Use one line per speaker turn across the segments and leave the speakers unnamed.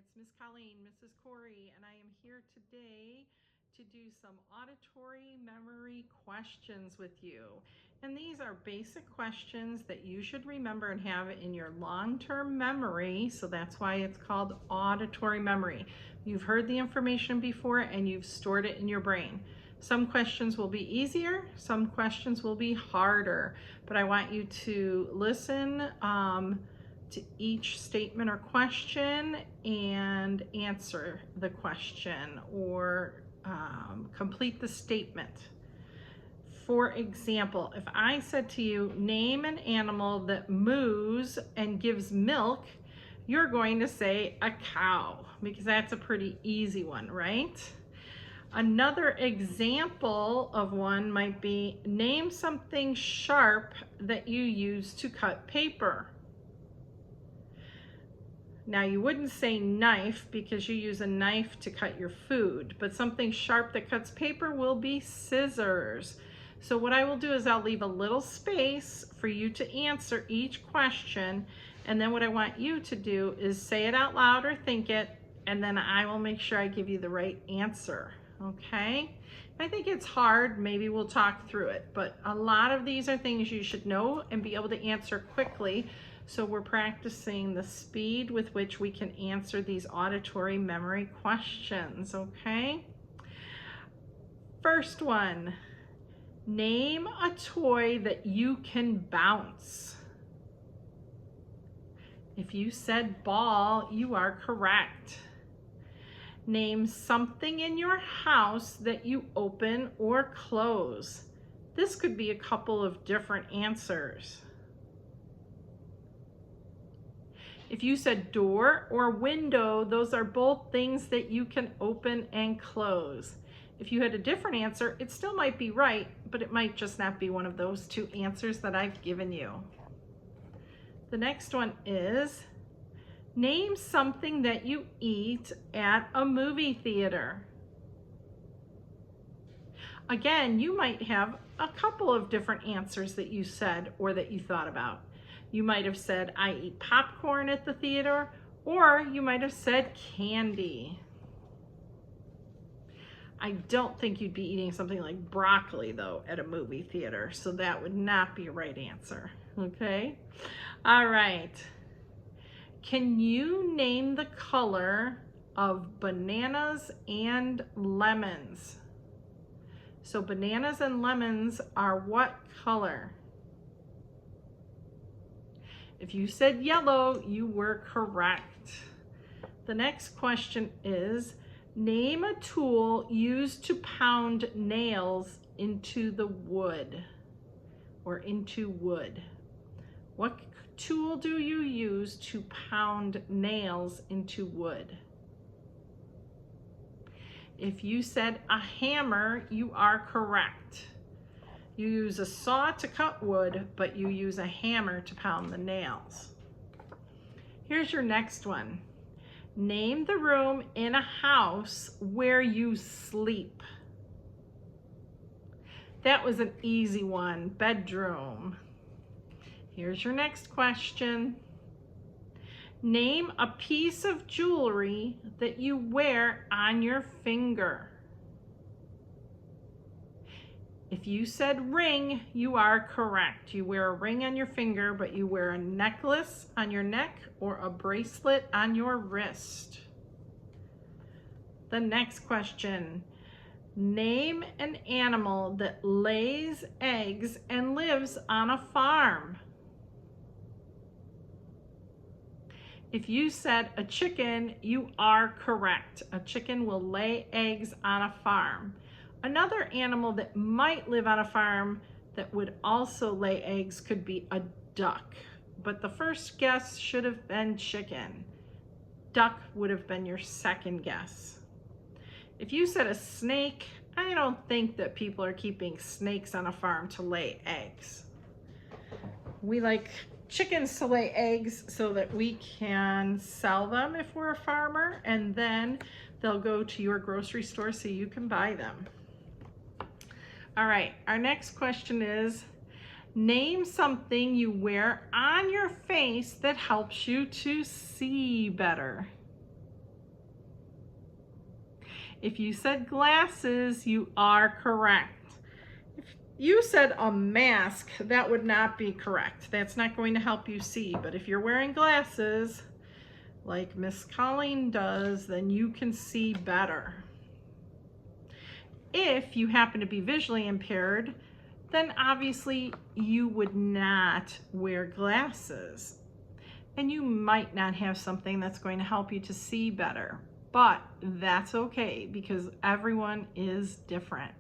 It's Miss Colleen, Mrs. Corey, and I am here today to do some auditory memory questions with you. And these are basic questions that you should remember and have in your long-term memory, so that's why it's called auditory memory. You've heard the information before and you've stored it in your brain. Some questions will be easier, some questions will be harder, but I want you to listen to each statement or question and answer the question or complete the statement. For example, if I said to you, name an animal that moos and gives milk, you're going to say a cow, because that's a pretty easy one, right? Another example of one might be, name something sharp that you use to cut paper. Now, you wouldn't say knife because you use a knife to cut your food, but something sharp that cuts paper will be scissors. So what I will do is I'll leave a little space for you to answer each question, and then what I want you to do is say it out loud or think it, and then I will make sure I give you the right answer, okay? If I think it's hard, maybe we'll talk through it, but a lot of these are things you should know and be able to answer quickly. So we're practicing the speed with which we can answer these auditory memory questions, okay? First one, name a toy that you can bounce. If you said ball, you are correct. Name something in your house that you open or close. This could be a couple of different answers. If you said door or window, those are both things that you can open and close. If you had a different answer, it still might be right, but it might just not be one of those two answers that I've given you. The next one is, name something that you eat at a movie theater. Again, you might have a couple of different answers that you said or that you thought about. You might have said, I eat popcorn at the theater, or you might have said candy. I don't think you'd be eating something like broccoli, though, at a movie theater, so that would not be a right answer, okay? All right. Can you name the color of bananas and lemons? So bananas and lemons are what color? If you said yellow, you were correct. The next question is, name a tool used to pound nails into the wood or into wood. What tool do you use to pound nails into wood? If you said a hammer, you are correct. You use a saw to cut wood, but you use a hammer to pound the nails. Here's your next one. Name the room in a house where you sleep. That was an easy one, bedroom. Here's your next question. Name a piece of jewelry that you wear on your finger. If you said ring, you are correct. You wear a ring on your finger, but you wear a necklace on your neck or a bracelet on your wrist. The next question, name an animal that lays eggs and lives on a farm. If you said a chicken, you are correct. A chicken will lay eggs on a farm. Another animal that might live on a farm that would also lay eggs could be a duck, but the first guess should have been chicken. Duck would have been your second guess. If you said a snake, I don't think that people are keeping snakes on a farm to lay eggs. We like chickens to lay eggs so that we can sell them if we're a farmer, and then they'll go to your grocery store so you can buy them. All right, our next question is, name something you wear on your face that helps you to see better. If you said glasses, you are correct. If you said a mask, that would not be correct. That's not going to help you see. But if you're wearing glasses, like Miss Colleen does, then you can see better. If you happen to be visually impaired, then obviously you would not wear glasses. And you might not have something that's going to help you to see better. But that's okay because everyone is different.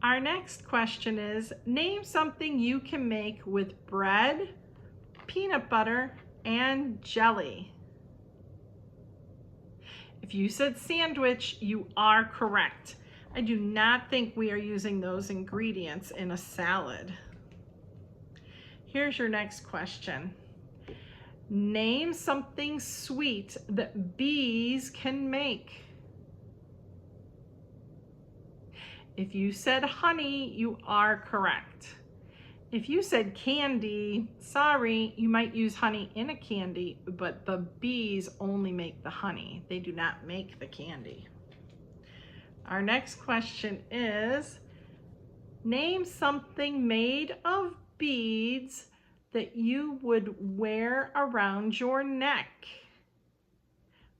Our next question is, name something you can make with bread, peanut butter, and jelly. If you said sandwich, you are correct. I do not think we are using those ingredients in a salad. Here's your next question. Name something sweet that bees can make. If you said honey, you are correct. If you said candy, sorry, you might use honey in a candy, but the bees only make the honey. They do not make the candy. Our next question is, name something made of beads that you would wear around your neck.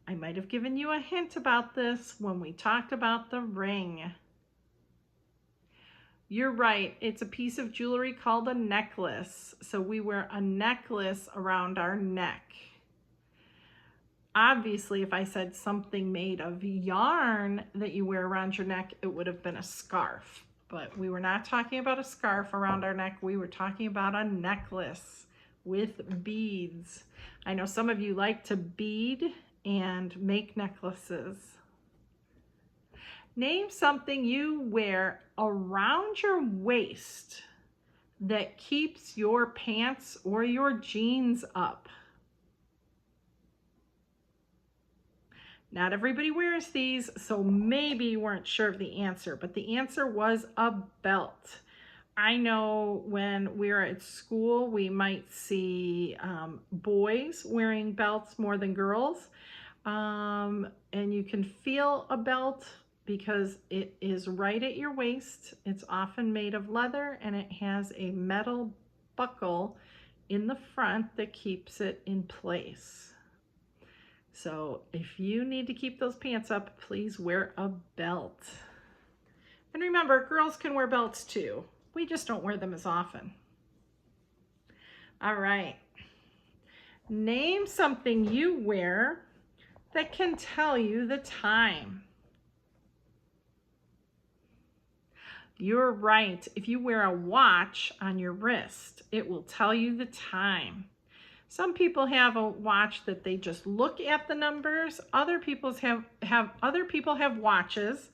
I might have given you a hint about this when we talked about the ring. You're right, it's a piece of jewelry called a necklace. So we wear a necklace around our neck. Obviously, if I said something made of yarn that you wear around your neck, it would have been a scarf. But we were not talking about a scarf around our neck. We were talking about a necklace with beads. I know some of you like to bead and make necklaces. Name something you wear around your waist that keeps your pants or your jeans up. Not everybody wears these, so maybe you weren't sure of the answer, but the answer was a belt. I know when we're at school, we might see boys wearing belts more than girls, and you can feel a belt because it is right at your waist. It's often made of leather and it has a metal buckle in the front that keeps it in place. So if you need to keep those pants up, please wear a belt. And remember, girls can wear belts too. We just don't wear them as often. All right. Name something you wear that can tell you the time. You're right. If you wear a watch on your wrist, it will tell you the time. Some people have a watch that they just look at the numbers. Other people have watches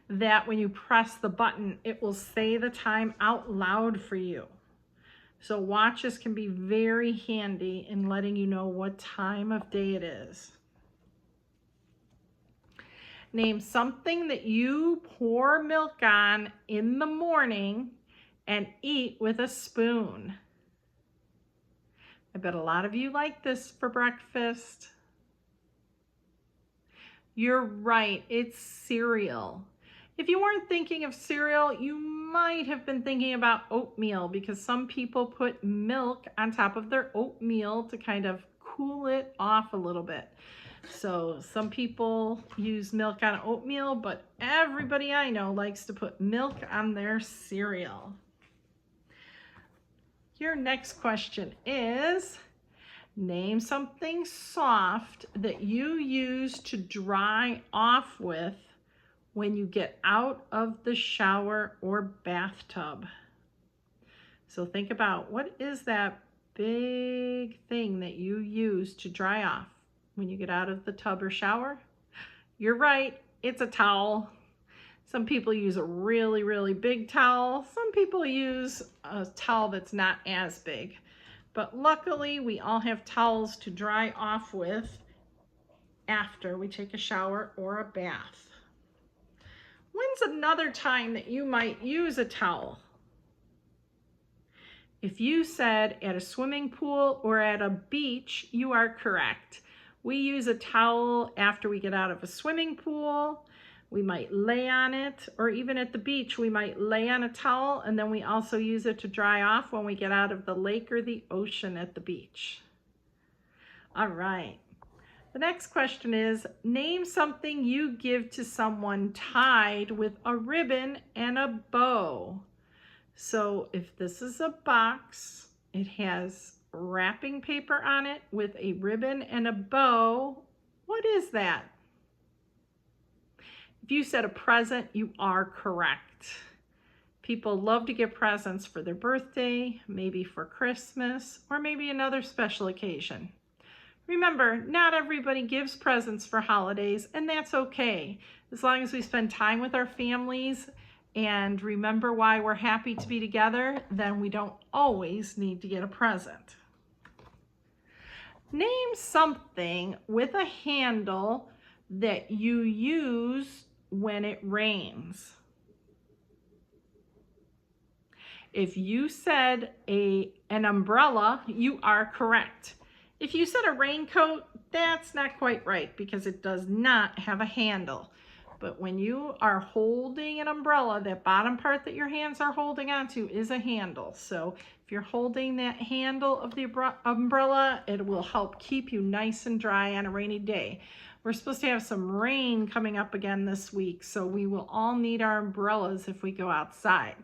that when you press the button, it will say the time out loud for you. So watches can be very handy in letting you know what time of day it is. Name something that you pour milk on in the morning and eat with a spoon. I bet a lot of you like this for breakfast. You're right, it's cereal. If you weren't thinking of cereal, you might have been thinking about oatmeal because some people put milk on top of their oatmeal to kind of cool it off a little bit. So some people use milk on oatmeal, but everybody I know likes to put milk on their cereal. Your next question is, name something soft that you use to dry off with when you get out of the shower or bathtub. So think about, what is that big thing that you use to dry off when you get out of the tub or shower? You're right, it's a towel. Some people use a really, really big towel. Some people use a towel that's not as big. But luckily, we all have towels to dry off with after we take a shower or a bath. When's another time that you might use a towel? If you said at a swimming pool or at a beach, you are correct. We use a towel after we get out of a swimming pool. We might lay on it, or even at the beach, we might lay on a towel, and then we also use it to dry off when we get out of the lake or the ocean at the beach. All right. The next question is, name something you give to someone tied with a ribbon and a bow. So if this is a box, it has wrapping paper on it with a ribbon and a bow. What is that? If you said a present, you are correct. People love to give presents for their birthday, maybe for Christmas, or maybe another special occasion. Remember, not everybody gives presents for holidays, and that's okay. As long as we spend time with our families and remember why we're happy to be together, then we don't always need to get a present. Name something with a handle that you use when it rains. If you said an umbrella, you are correct. If you said a raincoat, that's not quite right because it does not have a handle. But when you are holding an umbrella, that bottom part that your hands are holding onto is a handle. So if you're holding that handle of the umbrella, it will help keep you nice and dry on a rainy day. We're supposed to have some rain coming up again this week, so we will all need our umbrellas if we go outside.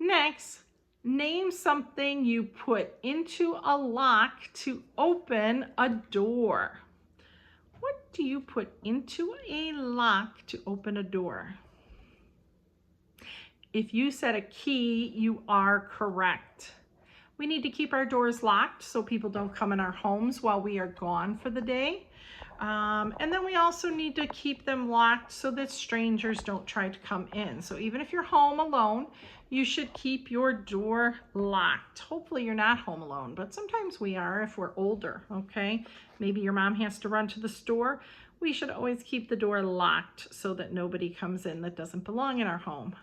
Next, name something you put into a lock to open a door. What do you put into a lock to open a door? If you said a key, you are correct. We need to keep our doors locked so people don't come in our homes while we are gone for the day. And then we also need to keep them locked so that strangers don't try to come in. So even if you're home alone, you should keep your door locked. Hopefully you're not home alone, but sometimes we are if we're older, okay? Maybe your mom has to run to the store. We should always keep the door locked so that nobody comes in that doesn't belong in our home.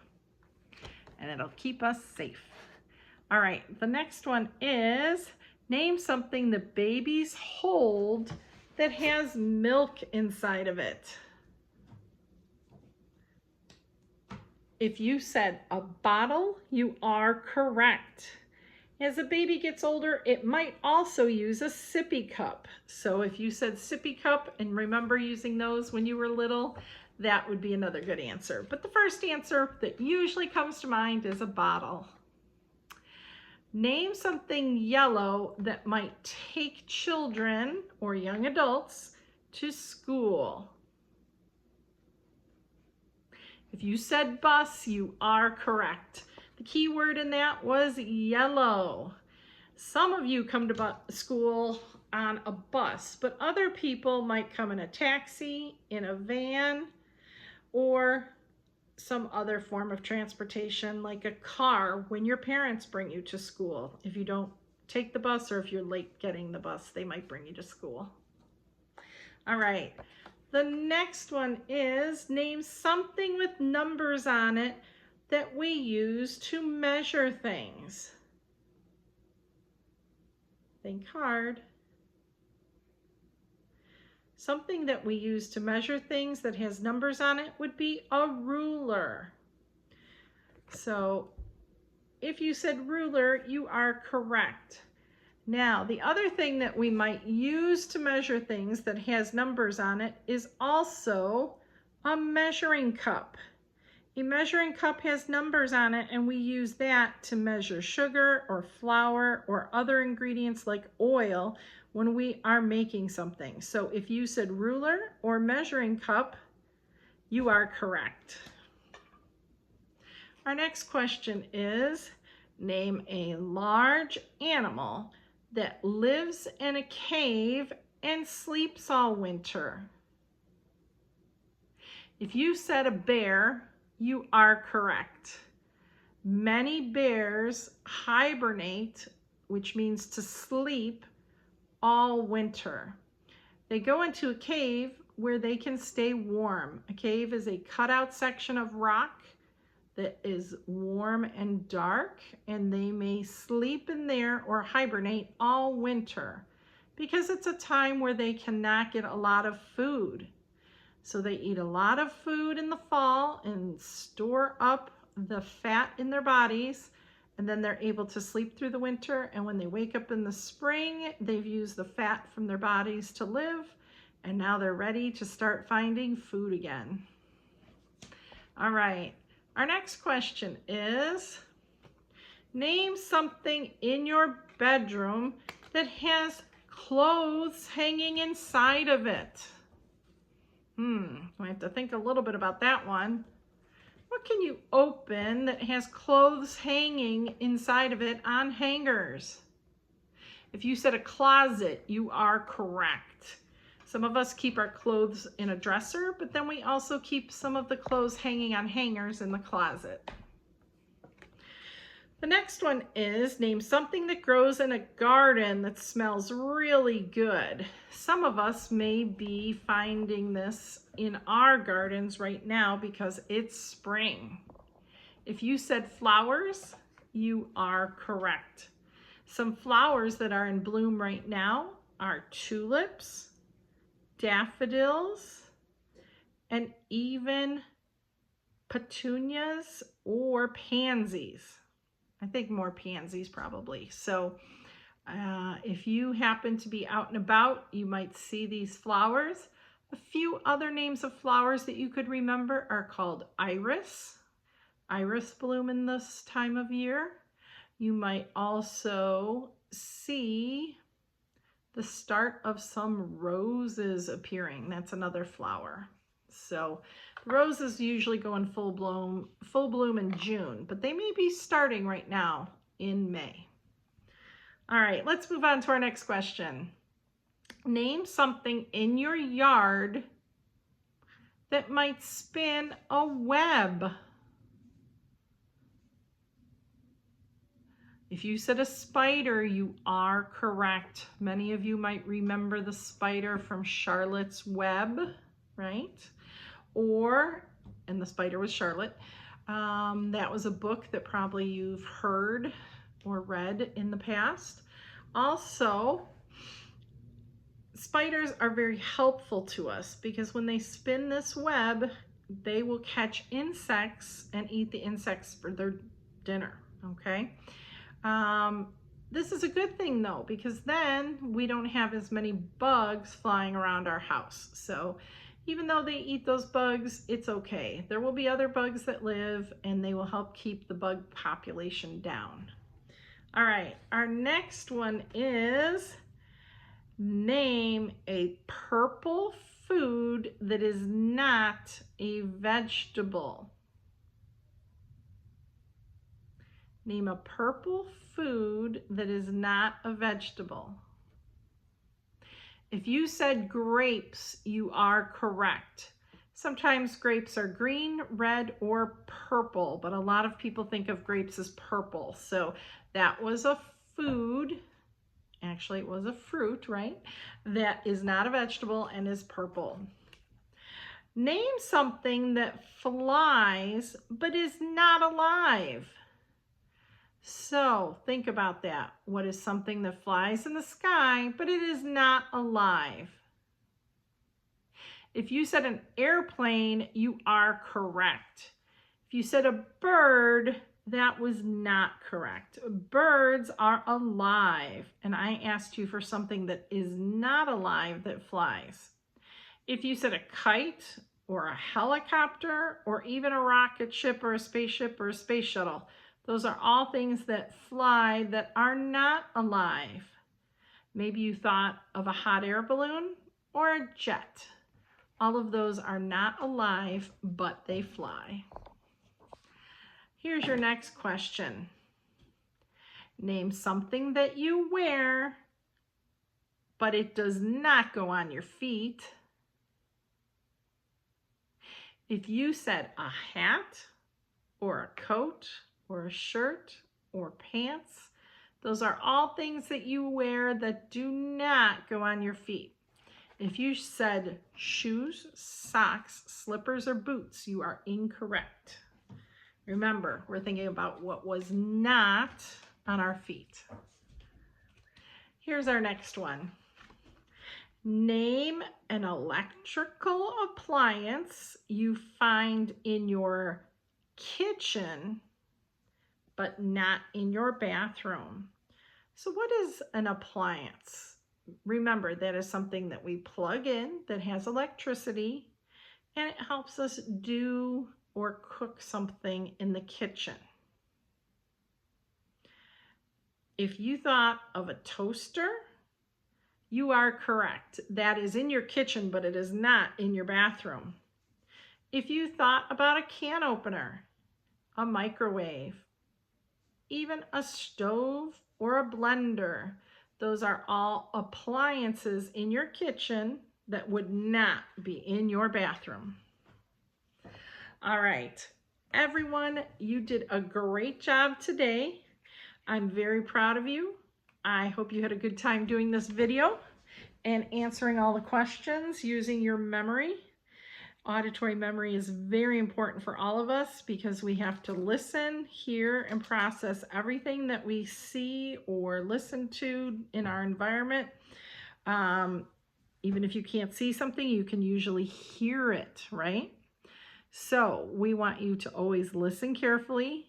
And it'll keep us safe. All right, the next one is name something that babies hold that has milk inside of it. If you said a bottle, you are correct. As a baby gets older, it might also use a sippy cup. So if you said sippy cup and remember using those when you were little, that would be another good answer. But the first answer that usually comes to mind is a bottle. Name something yellow that might take children or young adults to school. If you said bus, you are correct. The key word in that was yellow. Some of you come to school on a bus, but other people might come in a taxi, in a van, or some other form of transportation like a car when your parents bring you to school. If you don't take the bus or if you're late getting the bus, they might bring you to school. All right. The next one is name something with numbers on it that we use to measure things. Think hard. Something that we use to measure things that has numbers on it would be a ruler. So if you said ruler, you are correct. Now, the other thing that we might use to measure things that has numbers on it is also a measuring cup. A measuring cup has numbers on it, and we use that to measure sugar or flour or other ingredients like oil when we are making something. So if you said ruler or measuring cup, you are correct. Our next question is, name a large animal that lives in a cave and sleeps all winter. If you said a bear, you are correct. Many bears hibernate, which means to sleep, all winter. They go into a cave where they can stay warm. A cave is a cutout section of rock that is warm and dark, and they may sleep in there or hibernate all winter. because it's a time where they cannot get a lot of food. So they eat a lot of food in the fall and store up the fat in their bodies, and then they're able to sleep through the winter, and when they wake up in the spring, they've used the fat from their bodies to live, and now they're ready to start finding food again. All right, our next question is, name something in your bedroom that has clothes hanging inside of it. I have to think a little bit about that one. What can you open that has clothes hanging inside of it on hangers? If you said a closet, you are correct. Some of us keep our clothes in a dresser, but then we also keep some of the clothes hanging on hangers in the closet. The next one is, name something that grows in a garden that smells really good. Some of us may be finding this in our gardens right now because it's spring. If you said flowers, you are correct. Some flowers that are in bloom right now are tulips, daffodils, and even petunias or pansies. I think more pansies probably. So if you happen to be out and about, you might see these flowers. A few other names of flowers that you could remember are called iris. Iris bloom in this time of year. You might also see the start of some roses appearing. That's another flower. So roses usually go in full bloom in June, but they may be starting right now in May. All right, let's move on to our next question. Name something in your yard that might spin a web. If you said a spider, you are correct. Many of you might remember the spider from Charlotte's Web, right? And the spider was Charlotte. That was a book that probably you've heard or read in the past. Also, spiders are very helpful to us because when they spin this web, they will catch insects and eat the insects for their dinner, okay? This is a good thing though, because then we don't have as many bugs flying around our house. So even though they eat those bugs, it's okay. There will be other bugs that live and they will help keep the bug population down. All right, our next one is, name a purple food that is not a vegetable. Name a purple food that is not a vegetable. If you said grapes, you are correct. Sometimes grapes are green, red, or purple, but a lot of people think of grapes as purple. So that was a food, actually it was a fruit, right? That is not a vegetable and is purple. Name something that flies but is not alive. So think about that. What is something that flies in the sky, but it is not alive? If you said an airplane, you are correct. If you said a bird, that was not correct. Birds are alive, and I asked you for something that is not alive that flies. If you said a kite or a helicopter or even a rocket ship or a spaceship or a space shuttle, those are all things that fly that are not alive. Maybe you thought of a hot air balloon or a jet. All of those are not alive, but they fly. Here's your next question. Name something that you wear, but it does not go on your feet. If you said a hat or a coat or a shirt or pants, those are all things that you wear that do not go on your feet. If you said shoes, socks, slippers, or boots, you are incorrect. Remember, we're thinking about what was not on our feet. Here's our next one. Name an electrical appliance you find in your kitchen, but not in your bathroom. So what is an appliance? Remember, that is something that we plug in that has electricity, and it helps us do or cook something in the kitchen. If you thought of a toaster, you are correct. That is in your kitchen, but it is not in your bathroom. If you thought about a can opener, a microwave, even a stove or a blender, those are all appliances in your kitchen that would not be in your bathroom. All right, everyone, you did a great job today. I'm very proud of you. I hope you had a good time doing this video and answering all the questions using your memory. Auditory memory is very important for all of us because we have to listen, hear, and process everything that we see or listen to in our environment. Even if you can't see something, you can usually hear it, right? So we want you to always listen carefully,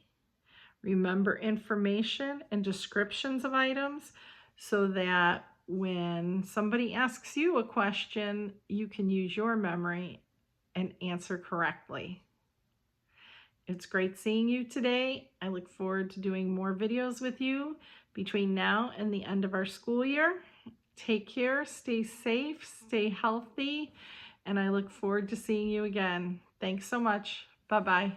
remember information and descriptions of items so that when somebody asks you a question, you can use your memory and answer correctly. It's great seeing you today. I look forward to doing more videos with you between now and the end of our school year. Take care, stay safe, stay healthy, and I look forward to seeing you again. Thanks so much. Bye-bye.